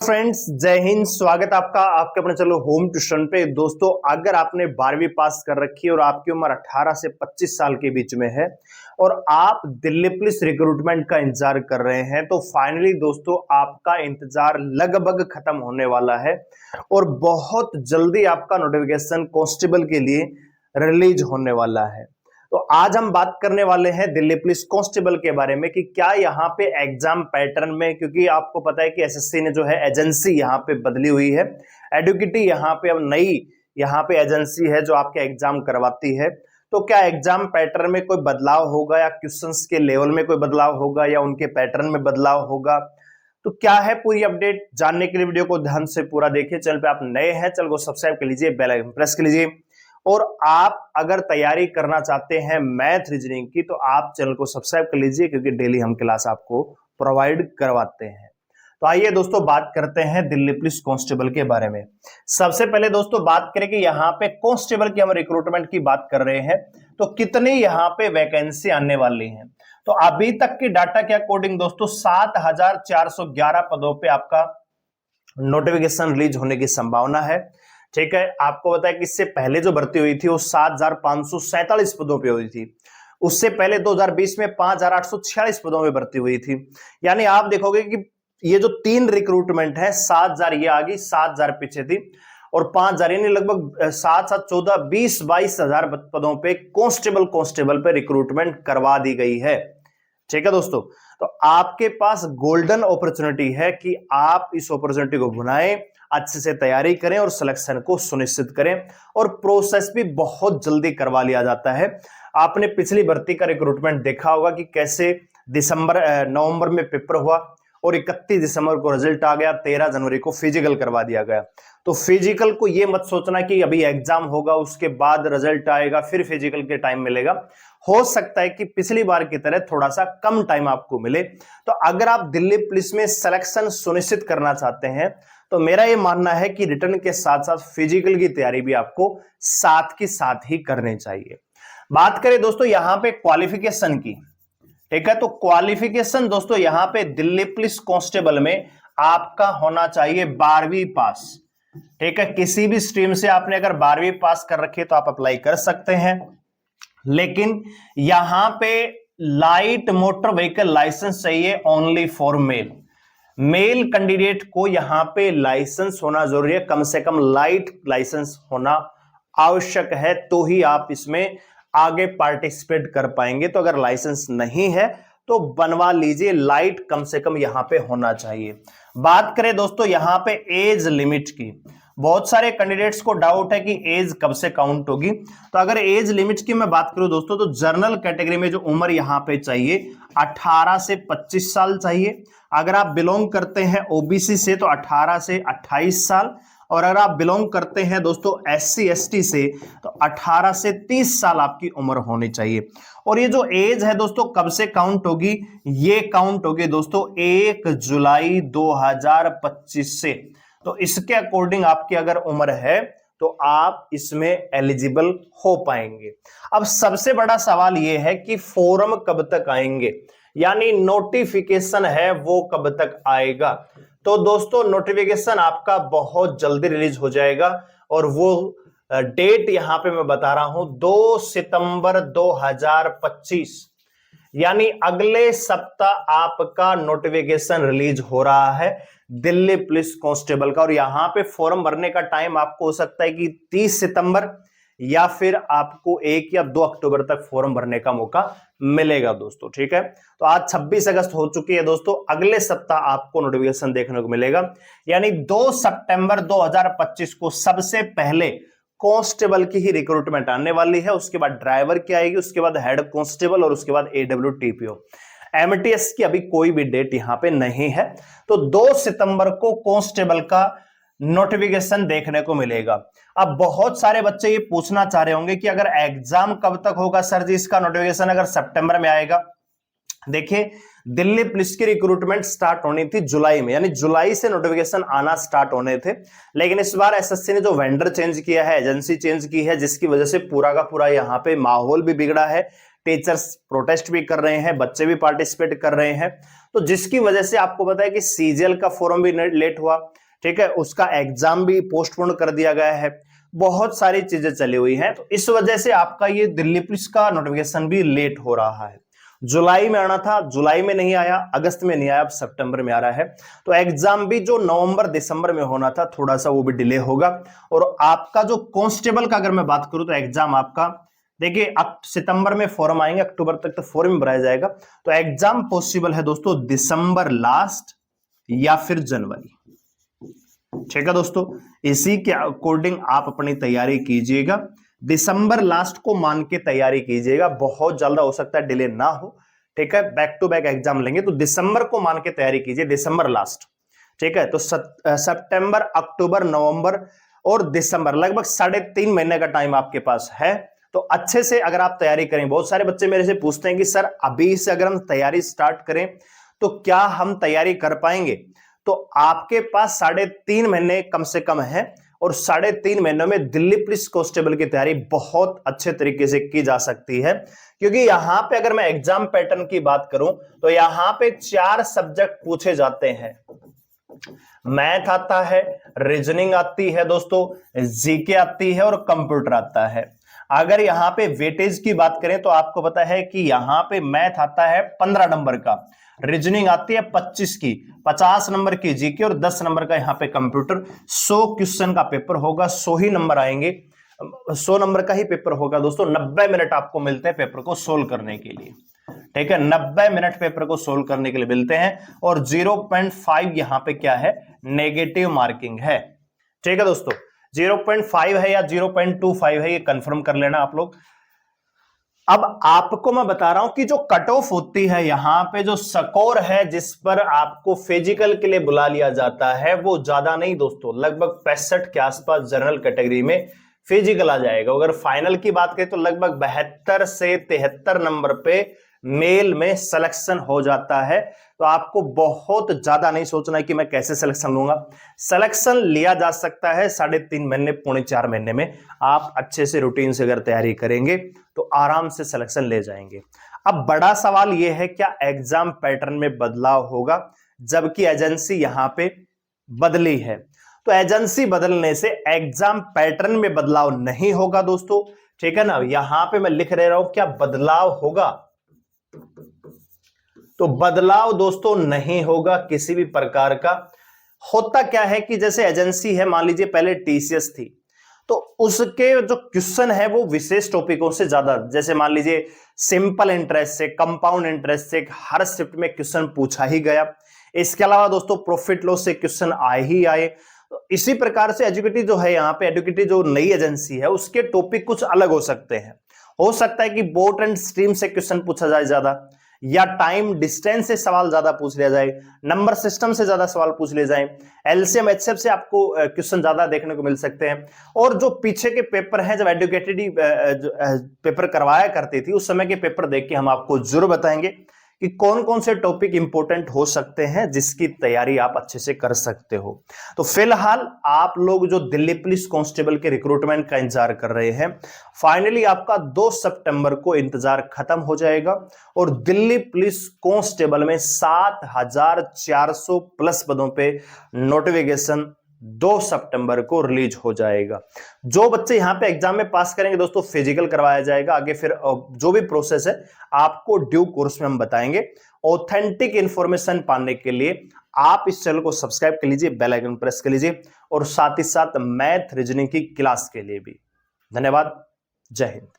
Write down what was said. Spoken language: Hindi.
फ्रेंड्स, जय हिंद। स्वागत आपका आपके अपने चलो होम ट्यूशन पे। दोस्तों, अगर आपने 12वीं पास कर रखी है और आपकी उम्र 18 से 25 साल के बीच में है और आप दिल्ली पुलिस रिक्रूटमेंट का इंतजार कर रहे हैं, तो फाइनली दोस्तों आपका इंतजार लगभग खत्म होने वाला है और बहुत जल्दी आपका नोटिफिकेशन कांस्टेबल के लिए रिलीज होने वाला है। तो आज हम बात करने वाले हैं दिल्ली पुलिस कांस्टेबल के बारे में कि क्या यहाँ पे एग्जाम पैटर्न में, क्योंकि आपको पता है कि एसएससी ने जो है एजेंसी यहाँ पे बदली हुई है। एडुकेटी यहाँ पे अब नई यहाँ पे एजेंसी है जो आपके एग्जाम करवाती है। तो क्या एग्जाम पैटर्न में कोई बदलाव होगा या क्वेश्चंस के लेवल में कोई बदलाव होगा या उनके पैटर्न में बदलाव होगा, तो क्या है पूरी अपडेट जानने के लिए वीडियो को ध्यान से पूरा देखिए। चैनल पे आप नए हैं, चैनल को सब्सक्राइब कर लीजिए, बेल आइकन प्रेस कर लीजिए। और आप अगर तैयारी करना चाहते हैं मैथ रीजनिंग की, तो आप चैनल को सब्सक्राइब कर लीजिए, क्योंकि डेली हम क्लास आपको प्रोवाइड करवाते हैं। तो आइए दोस्तों बात करते हैं दिल्ली पुलिस कांस्टेबल के बारे में। सबसे पहले दोस्तों बात करें कि यहाँ पे कांस्टेबल की हम रिक्रूटमेंट की बात कर रहे हैं, तो कितनी यहाँ पे वैकेंसी आने वाली है। तो अभी तक की डाटा के अकॉर्डिंग दोस्तों 7,411 पदों पे आपका नोटिफिकेशन रिलीज होने की संभावना है। ठीक है, आपको बताया कि इससे पहले जो भर्ती हुई थी वो 7,547 पदों पे हुई थी। उससे पहले 2020 में 5,846 पदों में भर्ती हुई थी। यानी आप देखोगे कि ये जो 3 रिक्रूटमेंट है, 7,000 ये आ गई, 7,000 पीछे थी और 5,000 यानी लगभग 7, 14, 20, 22,000 पदों पे कांस्टेबल पे रिक्रूटमेंट करवा दी गई है। ठीक है दोस्तों, तो आपके पास गोल्डन अपॉर्चुनिटी है कि आप इस अपॉर्चुनिटी को भुनाएं, अच्छे से तैयारी करें और सिलेक्शन को सुनिश्चित करें। और प्रोसेस भी बहुत जल्दी करवा लिया जाता है। आपने पिछली भर्ती का रिक्रूटमेंट देखा होगा कि कैसे नवंबर में पेपर हुआ और 31 दिसंबर को रिजल्ट आ गया, 13 जनवरी को फिजिकल करवा दिया गया। तो फिजिकल को ये मत सोचना कि अभी एग्जाम होगा उसके बाद रिजल्ट आएगा फिर फिजिकल के टाइम मिलेगा। हो सकता है कि पिछली बार की तरह थोड़ा सा कम टाइम आपको मिले। तो अगर आप दिल्ली पुलिस में सिलेक्शन सुनिश्चित करना चाहते हैं, तो मेरा यह मानना है कि रिटर्न के साथ साथ फिजिकल की तैयारी भी आपको साथ के साथ ही करनी चाहिए। बात करें दोस्तों यहां पे क्वालिफिकेशन की, ठीक है, तो क्वालिफिकेशन दोस्तों यहां पे दिल्ली पुलिस कांस्टेबल में आपका होना चाहिए 12वीं पास। ठीक है, किसी भी स्ट्रीम से आपने अगर 12वीं पास कर रखी है तो आप अप्लाई कर सकते हैं, लेकिन यहां पे लाइट मोटर व्हीकल लाइसेंस चाहिए only for male. Male candidate को यहां पे लाइसेंस होना जरूरी है, कम से कम लाइट लाइसेंस होना आवश्यक है, तो ही आप इसमें आगे पार्टिसिपेट कर पाएंगे। तो अगर लाइसेंस नहीं है तो बनवा लीजिए, लाइट कम से कम यहां पे होना चाहिए। बात करें दोस्तों यहां पे एज लिमिट की, बहुत सारे कैंडिडेट्स को डाउट है कि एज कब से काउंट होगी। तो अगर एज लिमिट की मैं बात करूं दोस्तों, तो जनरल कैटेगरी में जो उम्र यहां पे चाहिए 18 से 25 साल चाहिए। अगर आप बिलोंग करते हैं ओबीसी से तो 18 से 28 साल, और अगर आप बिलोंग करते हैं दोस्तों एससी एसटी से तो 18 से 30 साल आपकी उम्र होनी चाहिए। और ये जो एज है दोस्तों कब से काउंट होगी, ये काउंट होगी दोस्तों 1 जुलाई 2025 से। तो इसके अकॉर्डिंग आपकी अगर उम्र है तो आप इसमें एलिजिबल हो पाएंगे। अब सबसे बड़ा सवाल यह है कि फॉर्म कब तक आएंगे, यानी नोटिफिकेशन है वो कब तक आएगा। तो दोस्तों नोटिफिकेशन आपका बहुत जल्दी रिलीज हो जाएगा और वो डेट यहां पे मैं बता रहा हूं 2 सितंबर 2025, यानी अगले सप्ताह आपका नोटिफिकेशन रिलीज हो रहा है दिल्ली पुलिस कांस्टेबल का। और यहां पे फॉर्म भरने का टाइम आपको हो सकता है कि 30 सितंबर या फिर आपको 1 या 2 अक्टूबर तक फॉर्म भरने का मौका मिलेगा दोस्तों। ठीक है, तो आज 26 अगस्त हो चुकी है दोस्तों, अगले सप्ताह आपको नोटिफिकेशन देखने को मिलेगा, यानी 2 सितंबर 2025 को सबसे पहले कांस्टेबल की ही रिक्रूटमेंट आने वाली है। उसके बाद ड्राइवर की आएगी, उसके बाद हेड कांस्टेबल और उसके बाद एडब्ल्यूटीपीओ। एमटीएस की अभी कोई भी डेट यहां पे नहीं है। तो 2 सितंबर को कांस्टेबल का नोटिफिकेशन देखने को मिलेगा। अब बहुत सारे बच्चे ये पूछना चाह रहे होंगे कि अगर एग्जाम कब तक होगा सर जी इसका नोटिफिकेशन, अगर सितंबर में आएगा। देखिए दिल्ली पुलिस की रिक्रूटमेंट स्टार्ट होनी थी जुलाई में, यानी जुलाई से नोटिफिकेशन आना स्टार्ट होने थे, लेकिन इस बार एसएससी ने जो वेंडर चेंज किया है, एजेंसी चेंज की है, जिसकी वजह से पूरा का पूरा यहां पे माहौल भी बिगड़ा है। टीचर्स प्रोटेस्ट भी कर रहे हैं, बच्चे भी पार्टिसिपेट कर रहे हैं, तो जिसकी वजह से आपको पता है कि सीजीएल का फॉर्म भी लेट हुआ, ठीक है, उसका एग्जाम भी पोस्टपोन कर दिया गया है, बहुत सारी चीजें चली हुई हैं, तो इस वजह से आपका ये दिल्ली पुलिस का नोटिफिकेशन भी लेट हो रहा है। जुलाई में आना था, जुलाई में नहीं आया, अगस्त में नहीं आया, अब सितंबर में आ रहा है, तो एग्जाम भी जो नवंबर दिसंबर में होना था थोड़ा सा वो भी डिले होगा। और आपका जो कांस्टेबल का अगर मैं बात करूं तो एग्जाम आपका देखिए अब सितंबर में फॉर्म आएंगे, अक्टूबर तक तो फॉर्म भराया जाएगा, तो एग्जाम पॉसिबल है दोस्तों दिसंबर लास्ट या फिर जनवरी। ठीक है दोस्तों, इसी के अकॉर्डिंग आप अपनी तैयारी कीजिएगा, दिसंबर लास्ट को मान के तैयारी कीजिएगा, बहुत जल्द हो सकता है डिले ना हो, ठीक है, बैक टू बैक एग्जाम लेंगे तो दिसंबर को मान के तैयारी कीजिए, दिसंबर लास्ट, ठीक है। तो सितंबर, अक्टूबर, नवंबर और दिसंबर लगभग 3.5 महीने का टाइम आपके पास है, तो अच्छे से अगर आप तैयारी करें। बहुत सारे बच्चे मेरे से पूछते हैं कि सर अभी से अगर हम तैयारी स्टार्ट करें तो क्या हम तैयारी कर पाएंगे, तो आपके पास 3.5 महीने कम से कम है, और 3.5 महीनों में दिल्ली पुलिस कांस्टेबल की तैयारी बहुत अच्छे तरीके से की जा सकती है। क्योंकि यहां पे अगर मैं एग्जाम पैटर्न की बात करूं तो यहां पे 4 सब्जेक्ट पूछे जाते हैं, मैथ आता है, रीजनिंग आती है दोस्तों, जीके आती है और कंप्यूटर आता है। अगर यहां पे वेटेज की बात करें तो आपको पता है कि यहां पे मैथ आता है 15 नंबर का, रीजनिंग आती है 25 की, 50 नंबर की जीके और 10 नंबर का यहां पे कंप्यूटर। 100 क्वेश्चन का पेपर होगा, 100 ही नंबर आएंगे, 100 नंबर का ही पेपर होगा दोस्तों। 90 मिनट आपको मिलते हैं पेपर को सोल्व करने के लिए, ठीक है, 90 मिनट पेपर को सोल्व करने के लिए मिलते हैं, और 0.5 यहां पे क्या है, नेगेटिव मार्किंग है, ठीक है दोस्तों, 0.5 है या 0.25 है, ये कंफर्म कर लेना आप लोग। अब आपको मैं बता रहा हूं कि जो कट ऑफ होती है, यहां पे जो स्कोर है जिस पर आपको फिजिकल के लिए बुला लिया जाता है, वो ज्यादा नहीं दोस्तों, लगभग 65 के आसपास जनरल कैटेगरी में फिजिकल आ जाएगा। अगर फाइनल की बात करें तो लगभग 72 से 73 नंबर पे मेल में सिलेक्शन हो जाता है। तो आपको बहुत ज्यादा नहीं सोचना है कि मैं कैसे सिलेक्शन लूंगा, सिलेक्शन लिया जा सकता है 3.5 महीने, 3.25 महीने में। आप अच्छे से रूटीन से अगर तैयारी करेंगे तो आराम से सिलेक्शन ले जाएंगे। अब बड़ा सवाल यह है क्या एग्जाम पैटर्न में बदलाव होगा, जबकि एजेंसी यहां पे बदली है। तो एजेंसी बदलने से एग्जाम पैटर्न में बदलाव नहीं होगा दोस्तों, ठीक है ना। यहां पे मैं लिख रहा हूं क्या बदलाव होगा, तो बदलाव दोस्तों नहीं होगा किसी भी प्रकार का। होता क्या है कि जैसे एजेंसी है, मान लीजिए पहले टीसीएस थी, तो उसके जो क्वेश्चन है वो विशेष टॉपिकों से ज्यादा, जैसे मान लीजिए सिंपल इंटरेस्ट से, कंपाउंड इंटरेस्ट से हर शिफ्ट में क्वेश्चन पूछा ही गया। इसके अलावा दोस्तों प्रॉफिट लॉस से क्वेश्चन आए ही आए। तो इसी प्रकार से एजुकेटी जो है, यहाँ पे एजुकेटी जो नई एजेंसी है उसके टॉपिक कुछ अलग हो सकते हैं। हो सकता है कि बोट एंड स्ट्रीम से क्वेश्चन पूछा जाए ज्यादा, या टाइम डिस्टेंस से सवाल ज्यादा पूछ लिया जाए, नंबर सिस्टम से ज्यादा सवाल पूछ लिए जाए, एलसीएम एचसीएफ से आपको क्वेश्चन ज्यादा देखने को मिल सकते हैं। और जो पीछे के पेपर हैं, जब एडुकेटेड पेपर करवाया करती थी, उस समय के पेपर देख के हम आपको जरूर बताएंगे कि कौन कौन से टॉपिक इंपॉर्टेंट हो सकते हैं जिसकी तैयारी आप अच्छे से कर सकते हो। तो फिलहाल आप लोग जो दिल्ली पुलिस कांस्टेबल के रिक्रूटमेंट का इंतजार कर रहे हैं, फाइनली आपका 2 सितंबर को इंतजार खत्म हो जाएगा, और दिल्ली पुलिस कांस्टेबल में 7,400 प्लस पदों पे नोटिफिकेशन 2 सितंबर को रिलीज हो जाएगा। जो बच्चे यहां पे एग्जाम में पास करेंगे दोस्तों, फिजिकल करवाया जाएगा, आगे फिर जो भी प्रोसेस है आपको ड्यू कोर्स में हम बताएंगे। ऑथेंटिक इंफॉर्मेशन पाने के लिए आप इस चैनल को सब्सक्राइब कर लीजिए, बेल आइकन प्रेस कर लीजिए, और साथ ही साथ मैथ रीजनिंग की क्लास के लिए भी। धन्यवाद, जय हिंद।